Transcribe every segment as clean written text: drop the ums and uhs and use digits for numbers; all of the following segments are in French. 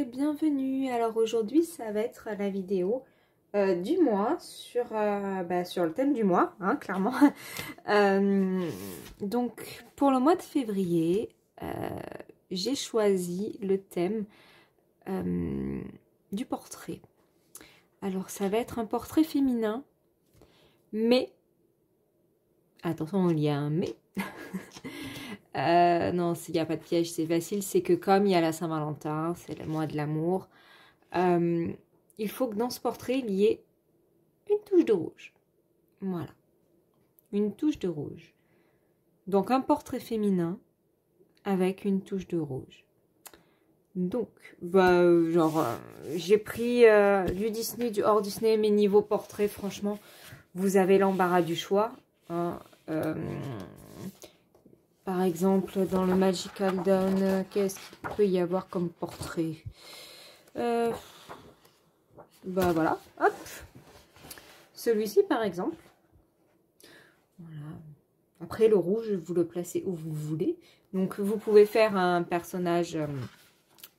et bienvenue. Alors aujourd'hui ça va être la vidéo du mois sur le thème du mois, hein, clairement. Donc pour le mois de février, j'ai choisi le thème du portrait. Alors ça va être un portrait féminin, mais, attention il y a un mais. Non, il n'y a pas de piège, c'est facile, c'est que comme il y a la Saint-Valentin, c'est le mois de l'amour, il faut que dans ce portrait, il y ait une touche de rouge. Voilà, une touche de rouge. Donc un portrait féminin avec une touche de rouge. Donc, j'ai pris du Disney, du hors Disney, mais niveau portrait, franchement, vous avez l'embarras du choix. Hein, par exemple, dans le Magical Dawn, qu'est-ce qu'il peut y avoir comme portrait? Voilà, hop. Celui-ci, par exemple. Voilà. Après, le rouge, vous le placez où vous voulez. Donc, vous pouvez faire un personnage,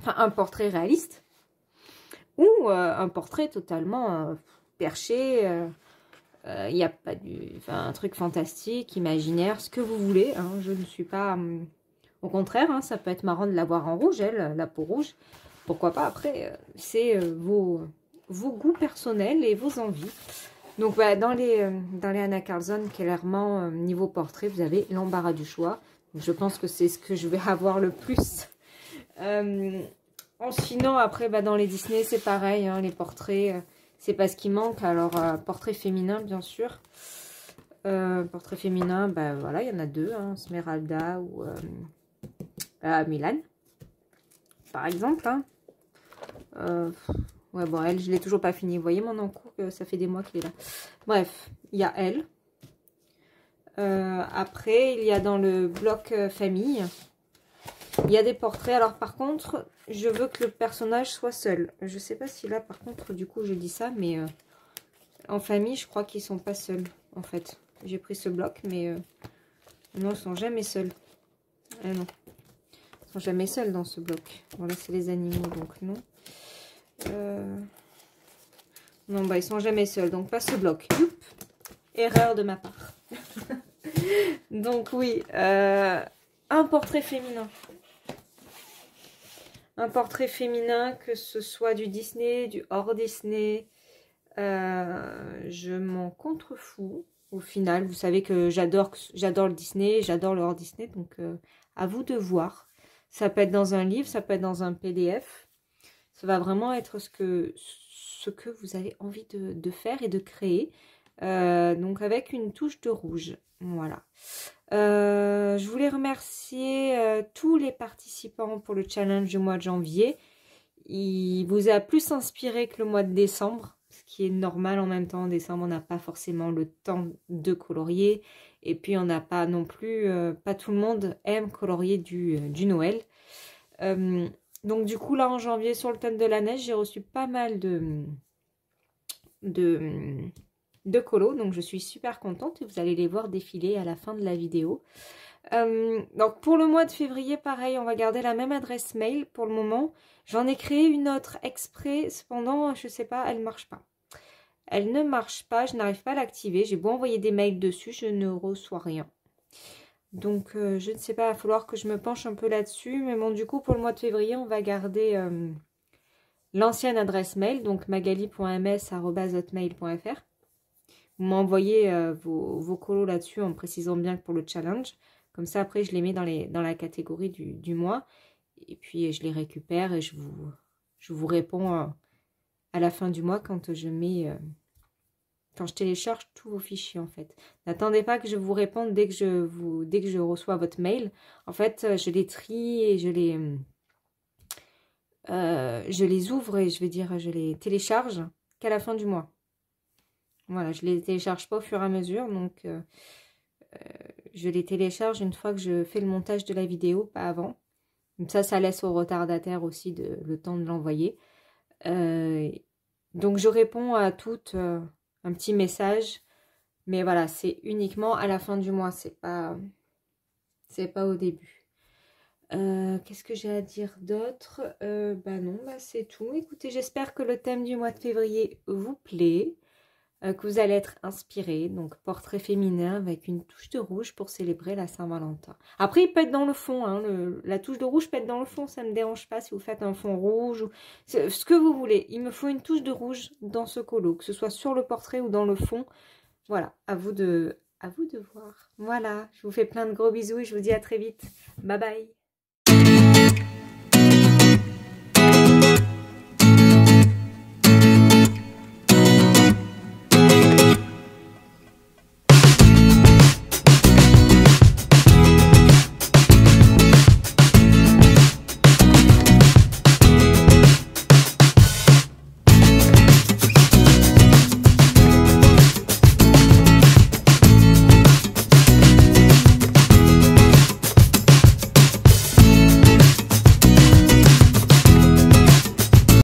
un portrait réaliste. Ou un portrait totalement perché. Il n'y a pas un truc fantastique, imaginaire, ce que vous voulez. Hein, je ne suis pas... au contraire, hein, ça peut être marrant de l'avoir en rouge, elle, la peau rouge. Pourquoi pas, après, c'est vos goûts personnels et vos envies. Donc, dans les Anna Carlson, clairement, niveau portrait, vous avez l'embarras du choix. Donc, je pense que c'est ce que je vais avoir le plus. Sinon, après, dans les Disney, c'est pareil, hein, les portraits... c'est pas ce qui manque. Alors, portrait féminin, bien sûr. Portrait féminin, voilà, il y en a deux. Hein, Smeralda ou Milan, par exemple. Hein. Ouais, bon, elle, je l'ai toujours pas fini. Vous voyez mon encours, ça fait des mois qu'il est là. Bref, il y a elle. Après, il y a dans le bloc famille, il y a des portraits. Alors, par contre, je veux que le personnage soit seul. Je sais pas si là, par contre, du coup, je dis ça, mais en famille, je crois qu'ils sont pas seuls, en fait. J'ai pris ce bloc, mais non, ils sont jamais seuls. Non. Ils sont jamais seuls dans ce bloc. Voilà, c'est les animaux, donc non. Non, ils sont jamais seuls, donc pas ce bloc. Youp. Erreur de ma part. Donc oui, un portrait féminin. Un portrait féminin, que ce soit du Disney, du hors Disney, je m'en contrefous. Au final, vous savez que j'adore le Disney, j'adore le hors Disney, donc à vous de voir. Ça peut être dans un livre, ça peut être dans un PDF. Ça va vraiment être ce que vous avez envie de faire et de créer. Donc avec une touche de rouge. Voilà. Je voulais remercier tous les participants pour le challenge du mois de janvier. Il vous a plus inspiré que le mois de décembre, ce qui est normal en même temps. En décembre, on n'a pas forcément le temps de colorier. Et puis, on n'a pas non plus... pas tout le monde aime colorier du Noël. Donc, du coup, là, en janvier, sur le thème de la neige, j'ai reçu pas mal de colos, donc je suis super contente et vous allez les voir défiler à la fin de la vidéo. Donc pour le mois de février, pareil, on va garder la même adresse mail pour le moment. J'en ai créé une autre exprès, cependant, je sais pas, elle marche pas. Elle ne marche pas, je n'arrive pas à l'activer. J'ai beau envoyer des mails dessus, je ne reçois rien. Donc je ne sais pas, il va falloir que je me penche un peu là-dessus. Mais bon, du coup, pour le mois de février, on va garder l'ancienne adresse mail, donc magali.ms@hotmail.fr. Vous m'envoyez vos colos là-dessus en précisant bien que pour le challenge. Comme ça, après, je les mets dans la catégorie du mois. Et puis, je les récupère et je vous réponds à la fin du mois quand je mets... quand je télécharge tous vos fichiers, en fait. N'attendez pas que je vous réponde dès que je reçois votre mail. En fait, je les trie et je les ouvre et je les télécharge qu'à la fin du mois. Voilà, je ne les télécharge pas au fur et à mesure, donc je les télécharge une fois que je fais le montage de la vidéo, pas avant. Comme ça laisse au retardataire aussi le temps de l'envoyer. Donc je réponds à toutes un petit message, mais voilà, c'est uniquement à la fin du mois, c'est pas au début. Qu'est-ce que j'ai à dire d'autre? Bah non, bah c'est tout. Écoutez, j'espère que le thème du mois de février vous plaît, que vous allez être inspiré. Donc, portrait féminin avec une touche de rouge pour célébrer la Saint-Valentin. Après, il peut être dans le fond. Hein, la touche de rouge peut être dans le fond. Ça ne me dérange pas si vous faites un fond rouge. Ou, ce que vous voulez. Il me faut une touche de rouge dans ce colo, que ce soit sur le portrait ou dans le fond. Voilà, à vous de voir. Voilà, je vous fais plein de gros bisous et je vous dis à très vite. Bye bye.